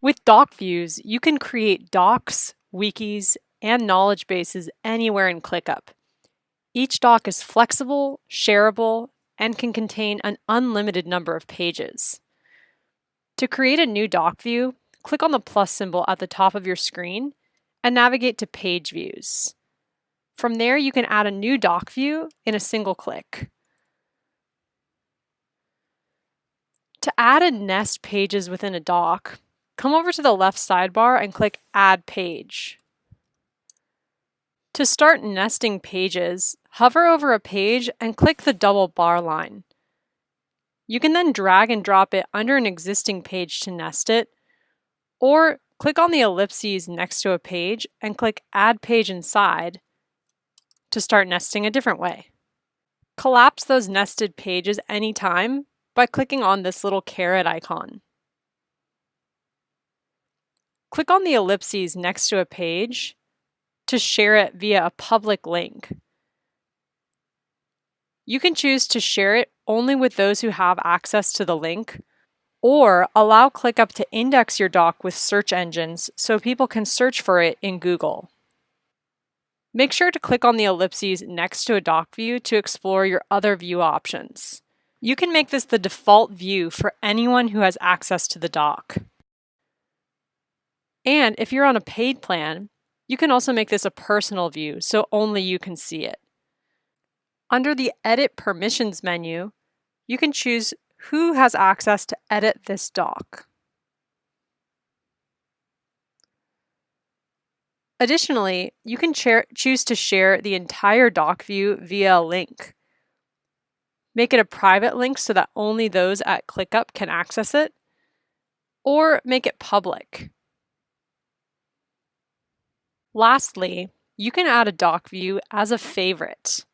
With doc views, you can create docs, wikis, and knowledge bases anywhere in ClickUp. Each doc is flexible, shareable, and can contain an unlimited number of pages. To create a new doc view, click on the plus symbol at the top of your screen and navigate to Page Views. From there, you can add a new doc view in a single click. To add and nest pages within a doc, come over to the left sidebar and click Add Page. To start nesting pages, hover over a page and click the double bar line. You can then drag and drop it under an existing page to nest it, or click on the ellipses next to a page and click Add Page Inside to start nesting a different way. Collapse those nested pages anytime by clicking on this little caret icon. Click on the ellipses next to a page to share it via a public link. You can choose to share it only with those who have access to the link, or allow ClickUp to index your doc with search engines so people can search for it in Google. Make sure to click on the ellipses next to a doc view to explore your other view options. You can make this the default view for anyone who has access to the doc. And if you're on a paid plan, you can also make this a personal view so only you can see it. Under the Edit Permissions menu, you can choose who has access to edit this doc. Additionally, you can choose to share the entire doc view via a link. Make it a private link so that only those at ClickUp can access it, or make it public. Lastly, you can add a doc view as a favorite.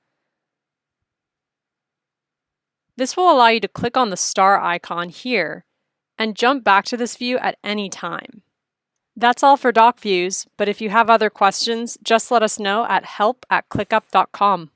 This will allow you to click on the star icon here and jump back to this view at any time. That's all for doc views, but if you have other questions, just let us know at help@clickup.com.